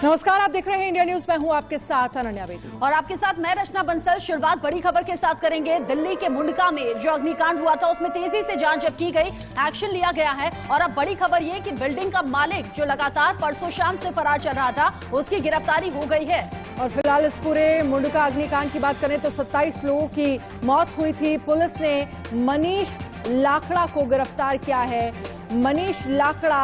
नमस्कार, आप देख रहे हैं इंडिया न्यूज। मैं हूं आपके साथ अनन्या बेदी और आपके साथ मैं रचना बंसल। शुरुआत बड़ी खबर के साथ करेंगे। दिल्ली के मुंडका में जो अग्निकांड हुआ था उसमें तेजी से जांच जब की गई, एक्शन लिया गया है। और अब बड़ी खबर ये कि बिल्डिंग का मालिक जो लगातार परसों शाम से फरार चल रहा था उसकी गिरफ्तारी हो गई है। और फिलहाल इस पूरे मुंडका अग्निकांड की बात करें तो 27 लोगों की मौत हुई थी। पुलिस ने मनीष लाकड़ा को गिरफ्तार किया है। मनीष लाकड़ा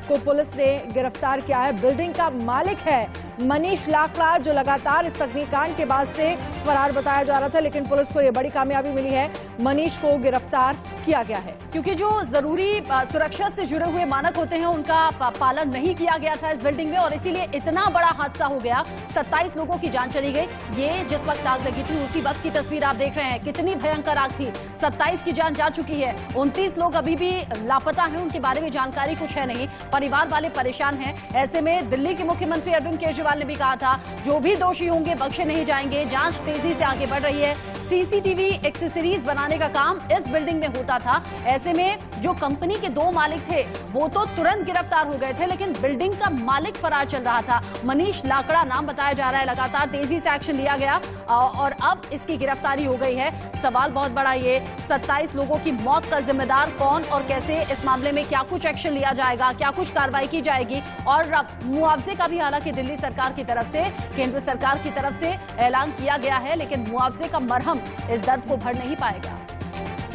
को पुलिस ने गिरफ्तार किया है। बिल्डिंग का मालिक है मनीष लाकड़ा, जो लगातार इस अग्निकांड के बाद से फरार बताया जा रहा था, लेकिन पुलिस को यह बड़ी कामयाबी मिली है। मनीष को गिरफ्तार किया गया है क्योंकि जो जरूरी सुरक्षा से जुड़े हुए मानक होते हैं उनका पालन नहीं किया गया था इस बिल्डिंग में, और इसीलिए इतना बड़ा हादसा हो गया। 27 लोगों की जान चली गई। ये जिस वक्त आग लगी थी उसी वक्त की तस्वीर आप देख रहे हैं। कितनी भयंकर आग थी। 27 की जान जा चुकी है। 29 लोग अभी भी लापता हैं, उनके बारे में जानकारी कुछ है नहीं। परिवार वाले परेशान हैं। ऐसे में दिल्ली के मुख्यमंत्री अरविंद केजरीवाल ने भी कहा था जो भी दोषी होंगे बख्शे नहीं जाएंगे। जांच तेजी से आगे बढ़ रही है। सीसीटीवी एक्सेसरीज बनाने का काम इस बिल्डिंग में होता था। ऐसे में जो कंपनी के 2 मालिक थे वो तो तुरंत गिरफ्तार हो गए थे, लेकिन बिल्डिंग का मालिक फरार चल रहा था। मनीष लाकड़ा नाम बताया जा रहा है। लगातार तेजी से एक्शन लिया गया और अब इसकी गिरफ्तारी हो गई है। सवाल बहुत बड़ा ये 27 लोगों की मौत का जिम्मेदार कौन और कैसे, इस मामले में क्या कुछ एक्शन लिया जाएगा, क्या कुछ कार्रवाई की जाएगी। और मुआवजे का भी हालांकि दिल्ली सरकार की तरफ से, केंद्र सरकार की तरफ से ऐलान किया गया है, लेकिन मुआवजे का मरहम इस दर्द को भर नहीं पाएगा।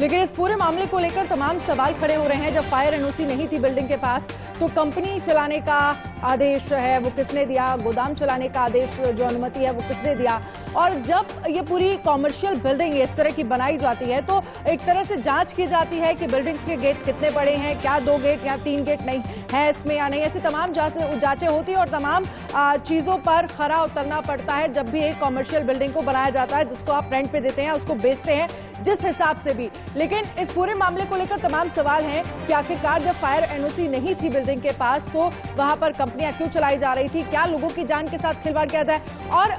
लेकिन इस पूरे मामले को लेकर तमाम सवाल खड़े हो रहे हैं। जब फायर एनओसी नहीं थी बिल्डिंग के पास तो कंपनी चलाने का आदेश है वो किसने दिया, गोदाम चलाने का आदेश जो अनुमति है वो किसने दिया। और जब ये पूरी कॉमर्शियल बिल्डिंग इस तरह की बनाई जाती है तो एक तरह से जांच की जाती है कि बिल्डिंग्स के गेट कितने बड़े हैं, क्या 2 गेट या 3 गेट नहीं है इसमें या नहीं। ऐसी तमाम जांचें होती है और तमाम चीजों पर खरा उतरना पड़ता है जब भी एक कॉमर्शियल बिल्डिंग को बनाया जाता है, जिसको आप रेंट पे देते हैं, उसको बेचते हैं जिस हिसाब से भी। लेकिन इस पूरे मामले को लेकर तमाम सवाल हैं कि आखिरकार जब फायर एनओसी नहीं थी बिल्डिंग के पास तो वहां पर कंपनियां क्यों चलाई जा रही थी, क्या लोगों की जान के साथ खिलवाड़ किया जाए। और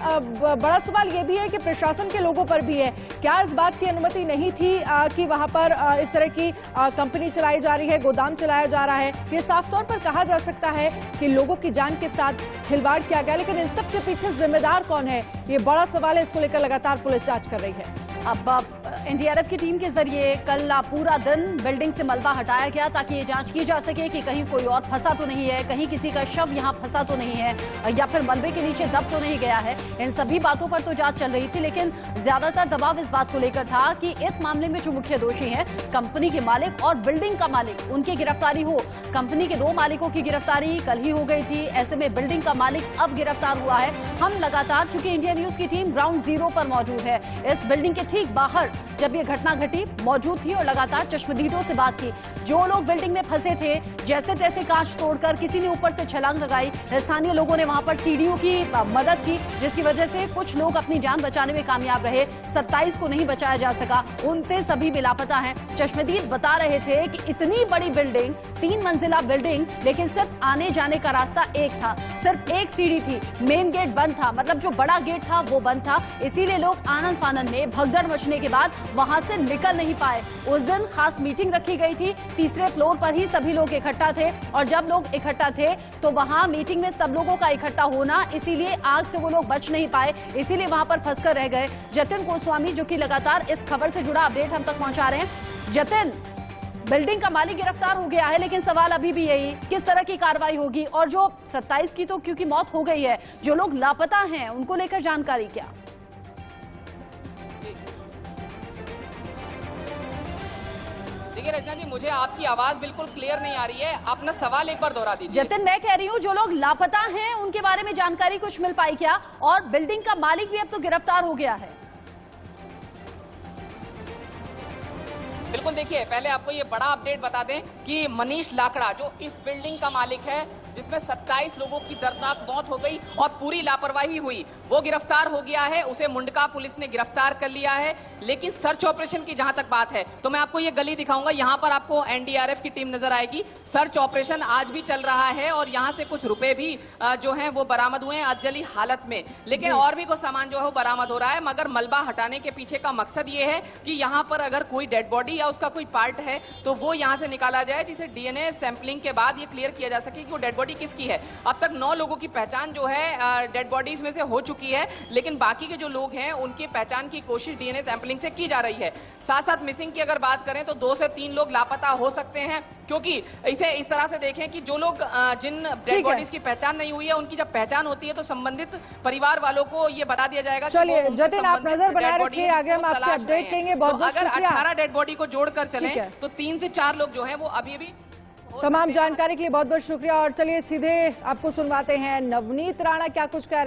बड़ा सवाल यह भी है कि प्रशासन के लोगों पर भी है, क्या इस बात की अनुमति नहीं थी कि वहां पर इस तरह की कंपनी चलाई जा रही है, गोदाम चलाया जा रहा है। ये साफ तौर पर कहा जा सकता है कि लोगों की जान के साथ खिलवाड़ किया गया, लेकिन इन सब के पीछे जिम्मेदार कौन है, ये बड़ा सवाल है। इसको लेकर लगातार पुलिस जांच कर रही है। अब एनडीआरएफ की टीम के जरिए कल पूरा दिन बिल्डिंग से मलबा हटाया गया ताकि ये जांच की जा सके कि कहीं कोई और फंसा तो नहीं है, कहीं किसी का शव यहाँ फंसा तो नहीं है, या फिर मलबे के नीचे दब तो नहीं गया है। इन सभी बातों पर तो जांच चल रही थी, लेकिन ज्यादातर दबाव इस बात को लेकर था कि इस मामले में जो मुख्य दोषी है कंपनी के मालिक और बिल्डिंग का मालिक, उनकी गिरफ्तारी हो। कंपनी के 2 मालिकों की गिरफ्तारी कल ही हो गई थी। ऐसे में बिल्डिंग का मालिक अब गिरफ्तार हुआ है। हम लगातार, चूंकि इंडिया न्यूज की टीम ग्राउंड जीरो पर मौजूद है, इस बिल्डिंग के ठीक बाहर जब ये घटना घटी मौजूद थी और लगातार चश्मदीदों से बात की। जो लोग बिल्डिंग में फंसे थे, जैसे तैसे कांच तोड़कर किसी ने ऊपर से छलांग लगाई। स्थानीय लोगों ने वहां पर सीढ़ियों की मदद की, जिसकी वजह से कुछ लोग अपनी जान बचाने में कामयाब रहे। 27 को नहीं बचाया जा सका, 29 अभी भी लापता हैं। चश्मदीद बता रहे थे कि इतनी बड़ी बिल्डिंग, 3 मंजिला बिल्डिंग, लेकिन सिर्फ आने जाने का रास्ता एक था, सिर्फ एक सीढ़ी थी। मेन गेट बंद था, मतलब जो बड़ा गेट था वो बंद था। इसीलिए लोग आनंद फानन में भगदड़ मचने के बाद वहां से निकल नहीं पाए। उस दिन खास मीटिंग रखी गई थी, 3रे फ्लोर पर ही सभी लोग इकट्ठा थे, और जब लोग इकट्ठा थे तो वहां मीटिंग में सब लोगों का इकट्ठा होना, इसीलिए आग से वो लोग बच नहीं पाए, इसीलिए वहां पर फंसकर रह गए। जतिन गोस्वामी जो कि लगातार इस खबर से जुड़ा अपडेट हम तक पहुंचा रहे हैं। जतिन, बिल्डिंग का मालिक गिरफ्तार हो गया है, लेकिन सवाल अभी भी यही, किस तरह की कार्रवाई होगी। और जो 27 की तो क्योंकि मौत हो गई है, जो लोग लापता हैं उनको लेकर जानकारी क्या? देखिए रचना जी, मुझे आपकी आवाज बिल्कुल क्लियर नहीं आ रही है। अपना सवाल एक बार दोहरा दीजिए। जतिन, मैं कह रही हूँ जो लोग लापता हैं उनके बारे में जानकारी कुछ मिल पाई क्या? और बिल्डिंग का मालिक भी अब तो गिरफ्तार हो गया है। बिल्कुल, देखिए पहले आपको ये बड़ा अपडेट बता दें कि मनीष लाकड़ा जो इस बिल्डिंग का मालिक है, जिसमें 27 लोगों की दर्दनाक मौत हो गई और पूरी लापरवाही हुई, वो गिरफ्तार हो गया है। उसे मुंडका पुलिस ने गिरफ्तार कर लिया है। लेकिन सर्च ऑपरेशन की जहां तक बात है तो मैं आपको ये गली दिखाऊंगा, यहां पर आपको एनडीआरएफ की टीम नजर आएगी। सर्च ऑपरेशन आज भी चल रहा है और यहां से कुछ रुपए भी जो हैं वो बरामद हुए हैं अधजली हालत में, लेकिन और भी कुछ सामान जो है वो बरामद हो रहा है। मगर मलबा हटाने के पीछे का मकसद ये है कि यहां पर अगर कोई डेड बॉडी या उसका कोई पार्ट है तो वो यहां से निकाला जाए, जिसे डीएनए सैंपलिंग के बाद ये क्लियर किया जा सके कि वो डेड बॉडी बॉडी किसकी है। अब तक 9 लोगों की पहचान जो है डेड बॉडीज में से हो चुकी है, लेकिन बाकी के जो लोग हैं उनकी पहचान की कोशिश डीएनए सैंपलिंग से की जा रही है। साथ साथ मिसिंग की अगर बात करें तो 2 से 3 लोग लापता हो सकते हैं, क्योंकि इसे इस तरह से देखें कि जो लोग जिन डेड बॉडीज की पहचान नहीं हुई है उनकी जब पहचान होती है तो संबंधित परिवार वालों को ये बता दिया जाएगा। चलिए जतिन, आप नजर बनाए रखिए, आगे हम आपसे अपडेट लेंगे। बहुत बहुत अगर शुक्रिया। 18 डेड बॉडी को जोड़कर चलें तो 3 से 4 लोग जो हैं वो अभी भी। तमाम जानकारी के लिए बहुत बहुत शुक्रिया। और चलिए सीधे आपको सुनवाते हैं नवनीत राणा क्या कुछ कह रही हैं।